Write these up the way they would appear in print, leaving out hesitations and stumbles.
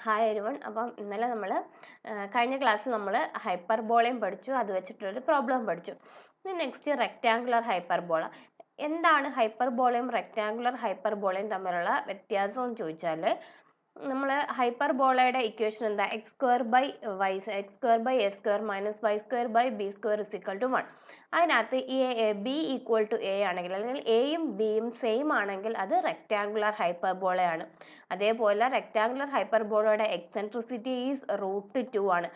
Hi everyone. അപ്പം ഇന്നലെ നമ്മൾ കഴിഞ്ഞ ക്ലാസ്സിൽ നമ്മൾ ഹൈപ്പർബോളയും പഠിച്ചു, അത് വെച്ചിട്ടൊരു പ്രോബ്ലം പഠിച്ചു. ഇനി നെക്സ്റ്റ് റെക്റ്റാങ്കുലർ ഹൈപ്പർബോള. എന്താണ് ഹൈപ്പർബോളയും റെക്റ്റാങ്കുലർ ഹൈപ്പർബോളയും തമ്മിലുള്ള വ്യത്യാസം എന്ന് ചോദിച്ചാൽ, നമ്മൾ ഹൈപ്പർബോളയുടെ ഇക്വേഷൻ എന്താ? X square by a square minus y square by b square is equal to 1. അതിനകത്ത് ബി ഈക്വൽ ടു എ ആണെങ്കിൽ, അല്ലെങ്കിൽ എയും ബിയും സെയിം ആണെങ്കിൽ അത് റെക്റ്റാങ്കുലർ ഹൈപ്പർബോളയാണ്. അതേപോലെ റെക്റ്റാങ്കുലർ ഹൈപ്പർബോളയുടെ എക്സെൻട്രിസിറ്റി ഈസ് √2 ആണ്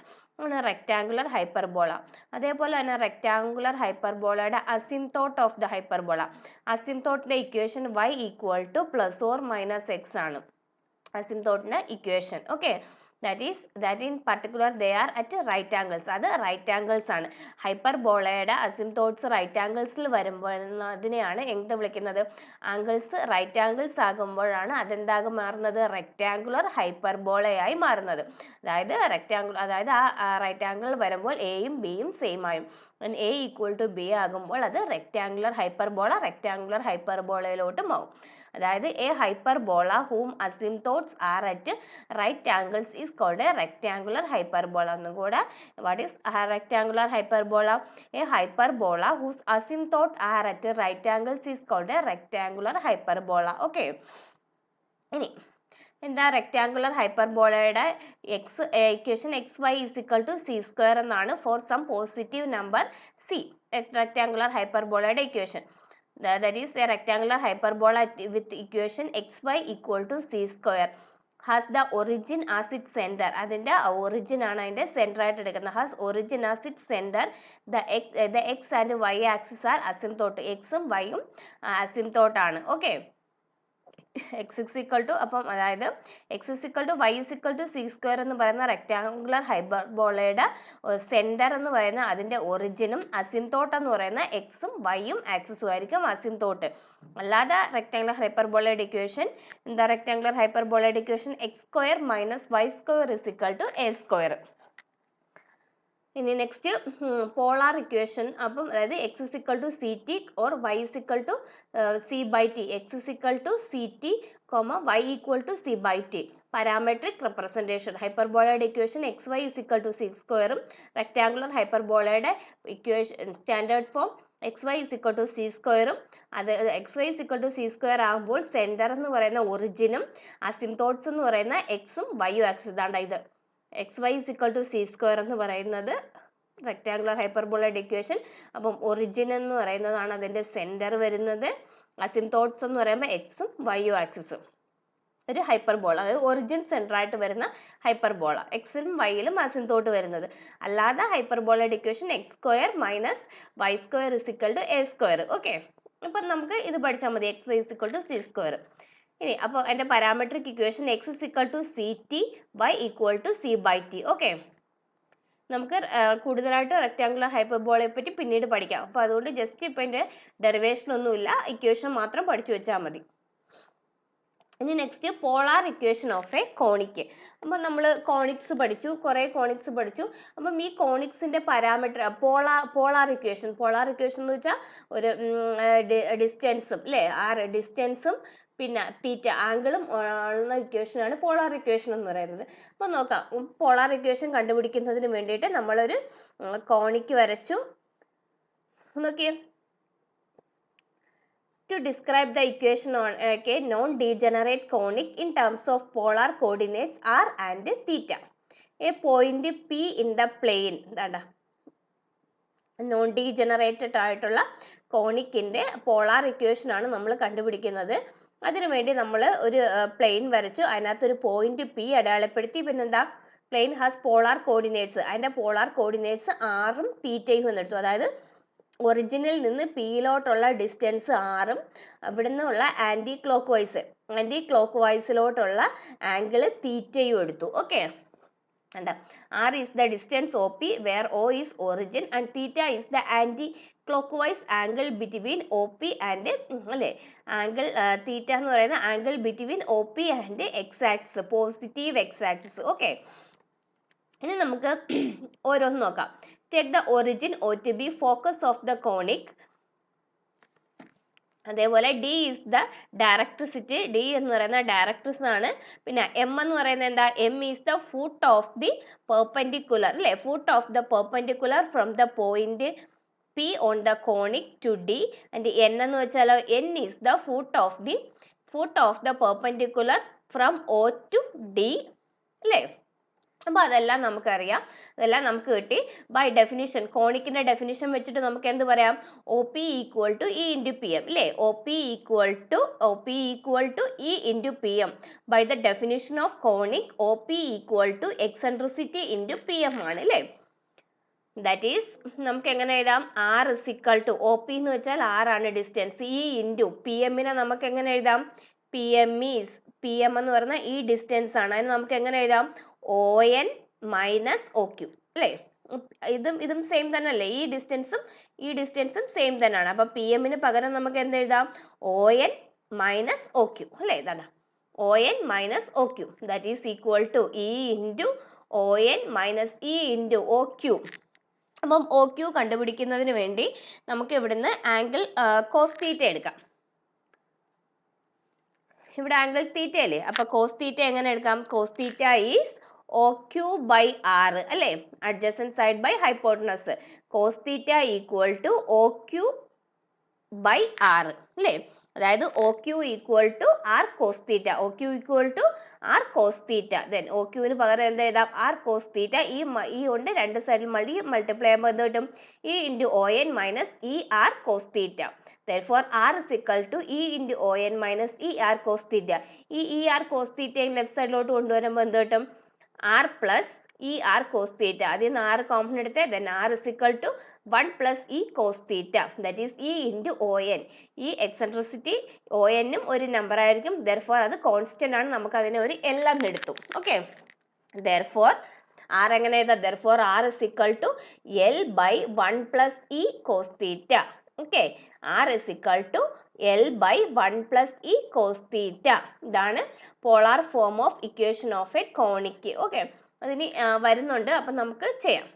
റെക്റ്റാങ്കുലർ ഹൈപ്പർബോള. അതേപോലെ തന്നെ റെക്റ്റാങ്കുലർ ഹൈപ്പർബോളയുടെ അസിംപ്തോട്ട് ഓഫ് ദ ഹൈപ്പർബോള, അസിംപ്തോട്ടിന്റെ equation y equal to plus or minus x ആണ് അസിംപ്തോട്ടിന്റെ equation. Okay, that in particular they are at right angles. അത് റൈറ്റ് ആംഗിൾസ് ആണ്. ഹൈപ്പർബോളയുടെ അസിംപ്തോട്ട്സ് റൈറ്റ് ആംഗിൾസിൽ വരുമ്പോൾ അതിനെയാണ് എന്ത് വിളിക്കുന്നത്? ആംഗിൾസ് റൈറ്റ് ആംഗിൾസ് ആകുമ്പോഴാണ് അതെന്താകും മാറുന്നത്? റെക്റ്റാങ്കുലർ ഹൈപ്പർബോളയായി മാറുന്നത്. അതായത് ആ റൈറ്റ് ആംഗിൾ വരുമ്പോൾ എയും ബിയും സെയിം ആയും, എ ഈക്വൽ ടു ബി ആകുമ്പോൾ അത് റെക്റ്റാങ്കുലർ ഹൈപ്പർബോളയിലോട്ട് മാറും. അതായത് A hyperbola whom asymptotes are at right angles is called a rectangular hyperbola. എന്നും കൂടെ, what is a rectangular hyperbola? A hyperbola whose asymptotes are at right angles is called a rectangular hyperbola. Okay, ഇനി എന്താ rectangular ഹൈപ്പർബോളയുടെ equation x y is equal to c square എന്നാണ് for some positive number c. Rectangular ഹൈപ്പർബോളയുടെ equation, that is a rectangular hyperbola with equation xy equal to c square has the origin as its center. അതിന്റെ origin ആണ് അതിന്റെ center ആയിട്ട് എടുക്കുന്നത്. has origin as its center. The x and y axis are asymptote. x ഉം y ഉം asymptote ആണ്. Okay, x is equal to, അപ്പം അതായത് x is equal to y is equal to c square എന്ന് പറയുന്ന rectangular ഹൈപ്പർബോളയുടെ centre എന്ന് പറയുന്ന അതിന്റെ ഒറിജിനും അസിംപ്തോട്ട് എന്ന് പറയുന്ന എക്സും വൈയും ആക്സിസും ആയിരിക്കും അസിംപ്തോട്ട്. അല്ലാതെ റെക്റ്റാങ്കുലർ ഹൈപ്പർബോളയുടെ ഇക്വേഷൻ എന്താ? റെക്റ്റാങ്കുലർ ഹൈപ്പർബോളയുടെ equation x square minus y square is equal to a square. ഇനി നെക്സ്റ്റ് പോളാർ ഇക്വേഷൻ. അപ്പം അതായത് x is equal to c t or y is equal to c by t. X is equal to c t y equal to c by t. Parametric representation. ഹൈപ്പർബോളയുടെ equation x y is equal to c സ്ക്വയറും rectangular ഹൈപ്പർബോളയുടെ equation standard form X y is equal to c സ്ക്വയറും. അത് x y is equal to c square ആകുമ്പോൾ centre എന്ന് പറയുന്ന ഒറിജിനും അസിംപ്തോട്ട്സ് എന്ന് പറയുന്ന എക്സും വൈയും ആക്സിസ്. ഇതാണ്ട് ഇത് x y is equal to c square എന്ന് പറയുന്നത് റെക്റ്റാങ്കുലർ ഹൈപ്പർബോളയുടെ ഇക്വേഷൻ. അപ്പം ഒറിജിൻ എന്ന് പറയുന്നതാണ് അതിന്റെ സെന്റർ വരുന്നത്. അസിംപ്തോട്ട്സ് എന്ന് പറയുമ്പോൾ എക്സും വൈയും ആക്സിസും. ഒരു ഹൈപ്പർബോള, അതായത് ഒറിജിൻ സെന്റർ ആയിട്ട് വരുന്ന ഹൈപ്പർബോള, എക്സിലും വൈയിലും അസിംപ്തോട്ട് വരുന്നത്. അല്ലാതെ ഹൈപ്പർബോളയുടെ equation x square minus y square is equal to a square. Okay, അപ്പം നമുക്ക് ഇത് പഠിച്ചാൽ മതി, x y is equal to c square. ഇനി അപ്പോൾ എൻ്റെ parametric equation x is equal to c t y equal to c by t. Okay, നമുക്ക് കൂടുതലായിട്ട് റെക്റ്റാങ്കുലർ ഹൈപ്പർബോളയെ പറ്റി പിന്നീട് പഠിക്കാം. അപ്പോൾ അതുകൊണ്ട് ജസ്റ്റ് ഇപ്പം എൻ്റെ ഡെറിവേഷൻ ഒന്നുമില്ല, ഇക്വേഷൻ മാത്രം പഠിച്ചു വെച്ചാൽ മതി. ഇനി next polar equation of A conic. അപ്പം നമ്മൾ കോണിക്സ് പഠിച്ചു, കുറേ കോണിക്സ് പഠിച്ചു. അപ്പം ഈ കോണിക്സിന്റെ പാരാമീറ്റർ പോളാർ ഇക്വേഷൻ എന്ന് വെച്ചാൽ ഒരു ഡിസ്റ്റൻസും അല്ലേ, ആ ഡിസ്റ്റൻസും പിന്നെ തീറ്റ ആംഗിളും ഉള്ള ഇക്വേഷനാണ് പോളാർ ഇക്വേഷൻ എന്ന് പറയുന്നത്. അപ്പം നോക്കാം, പോളാർ ഇക്വേഷൻ കണ്ടുപിടിക്കുന്നതിന് വേണ്ടിയിട്ട് നമ്മളൊരു കോണിക്ക് വരച്ചു. നോക്കിയേ, to describe the equation on a non-degenerate conic in terms of polar coordinates r and theta. A point P in the plane, non-degenerated ആയിട്ടുള്ള കോണിക്കിന്റെ പോളാർ ഇക്വേഷൻ ആണ് നമ്മൾ കണ്ടുപിടിക്കുന്നത്. അതിനുവേണ്ടി നമ്മൾ ഒരു പ്ലെയിൻ വരച്ചു, അതിനകത്ത് ഒരു പോയിന്റ് പി അടയാളപ്പെടുത്തി. പിന്നെന്താ, പ്ലെയിൻ ഹാസ് പോളാർ കോർഡിനേറ്റ്സ്, അതിന്റെ പോളാർ കോർഡിനേറ്റ്സ് ആറും തീറ്റയും എന്നെടുത്തു. അതായത് ഒറിജിനിൽ നിന്ന് പിയിലോട്ടുള്ള ഡിസ്റ്റൻസ് ആറും അവിടെ നിന്നുള്ള ആന്റി ക്ലോക്ക് വൈസിലോട്ടുള്ള ആംഗിള് തീറ്റയും എടുത്തു. Okay, R is the distance OP where O is origin and theta is the anti-clockwise angle between OP and അല്ലേ, ആംഗിൾ തീറ്റ എന്ന് പറയുന്ന angle between OP and x axis, positive x axis. Okay, ഇനി നമുക്ക് ഓരോന്ന് നോക്കാം. Take the origin O to be focus of the conic അതേപോലെ D is the directricity, D എന്ന് പറയുന്ന ഡയറക്ട്രിസ് ആണ്. പിന്നെ എം എന്ന് പറയുന്നത് എന്താ, M is the foot of the perpendicular അല്ലെ, foot of the perpendicular from the point P on the conic to D. And N എന്ന് വെച്ചാലോ, N is the foot of the perpendicular from O to D അല്ലേ. അപ്പൊ അതെല്ലാം നമുക്കറിയാം, അതെല്ലാം നമുക്ക് കിട്ടി. ബൈ ഡെഫിനിഷൻ, കോണിക്കിന്റെ ഡെഫിനിഷൻ വെച്ചിട്ട് നമുക്ക് എന്ത് പറയാം, O P equal to e into P M ഇല്ലേ, O P equal to e into P M. By the definition of conic, O P equal to eccentricity into P M ആണ് അല്ലേ. That is നമുക്ക് എങ്ങനെ എഴുതാം, r is equal to, O P എന്ന് വെച്ചാൽ ആറാണ് distance, E into P എമ്മിനെ നമുക്ക് എങ്ങനെ എഴുതാം, പി എം എന്ന് പറയുന്ന ഈ ഡിസ്റ്റൻസ് ആണ്. അതിന് നമുക്ക് എങ്ങനെ എഴുതാം, O N minus O Q അല്ലേ. ഇതും സെയിം തന്നെ അല്ലേ, ഈ ഡിസ്റ്റൻസും സെയിം തന്നെയാണ്. അപ്പൊ പി എമ്മിന് പകരം നമുക്ക് എന്ത് എഴുതാം, O N minus O Q അല്ലേ. ഇതാണ് O N minus O Q, that is equal to e into O N minus e into O Q. അപ്പം ഒ ക്യു കണ്ടുപിടിക്കുന്നതിന് വേണ്ടി നമുക്ക് ഇവിടുന്ന് ആംഗിൾ കോസ് തീറ്റ എടുക്കാം. ഇവിടെ ആംഗിൾ തീറ്റ അല്ലേ, അപ്പൊ കോസ് തീറ്റ എങ്ങനെ എടുക്കാം, cos theta is O Q by r അല്ലേ, adjacent side by hypotenuse. Cos theta equal to O Q by r അല്ലേ. അതായത് O Q equal to r cos theta, O Q equal to r cos theta. Then O ക്യുവിന് പകരം എന്ത് എഴുതാം, R cos തീറ്റ. ഈ കൊണ്ട് രണ്ട് സൈഡിൽ മൾട്ടിപ്ലൈ ചെയ്യുമ്പോൾ എന്ത് കിട്ടും, e into O N minus e r cos theta. Therefore, R is equal to E into ON minus ER cos theta. ഈ ER cos theta ലെഫ്റ്റ് സൈഡിലോട്ട് കൊണ്ടുവരുമ്പോൾ എന്ത് കിട്ടും, R plus ER cos theta. അതിൽ നിന്ന് R കോമൺ എടുത്ത് then R is equal to 1 plus E cos theta. That is E into ON. ഈ eccentricity ON ഉം ഒരു നമ്പർ ആയിരിക്കും. Therefore, അത് കോൺസ്റ്റന്റ് ആണ്. നമുക്ക് അതിനെ ഒരു L എന്ന് എടുത്തു. Okay. Therefore, R എങ്ങനെ എഴുതാം, therefore R is equal to L by 1 plus E cos theta. Okay, R is equal to L by 1 plus E cos theta. ഇതാണ് polar form of equation of A conic. Okay, അതിന് വരുന്നുണ്ട്, അപ്പം നമുക്ക് ചെയ്യാം.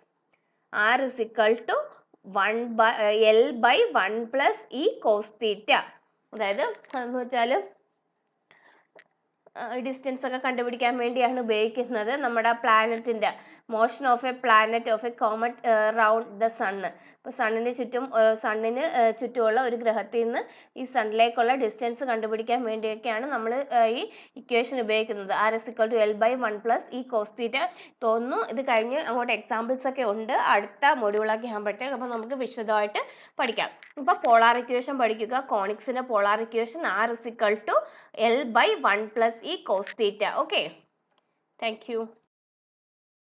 R is equal to L by 1 plus E cos theta. അതായത് എന്ന് വെച്ചാൽ distance ഒക്കെ കണ്ടുപിടിക്കാൻ വേണ്ടിയാണ് ഉപയോഗിക്കുന്നത്. നമ്മുടെ പ്ലാനറ്റിന്റെ motion of a planet of a comet round the sun. അപ്പോൾ സണ്ണിന് ചുറ്റുമുള്ള ഒരു ഗ്രഹത്തിൽ നിന്ന് ഈ സണ്ണിലേക്കുള്ള ഡിസ്റ്റൻസ് കണ്ടുപിടിക്കാൻ വേണ്ടിയൊക്കെയാണ് നമ്മൾ ഈ ഇക്വേഷൻ ഉപയോഗിക്കുന്നത്. R is equal to l by 1 plus e cos theta. തോന്നുന്നു ഇത് കഴിഞ്ഞ് അങ്ങോട്ട് എക്സാമ്പിൾസ് ഒക്കെ ഉണ്ട് അടുത്ത മൊഡ്യൂളൊക്കെ ആകുമ്പോഴത്തേക്ക്. അപ്പോൾ നമുക്ക് വിശദമായിട്ട് പഠിക്കാം. ഇപ്പോൾ പോളാർ ഇക്വേഷൻ പഠിക്കുക. കോണിക്സിന്റെ polar equation r is equal to L by 1 plus E cos theta. Okay. Thank you.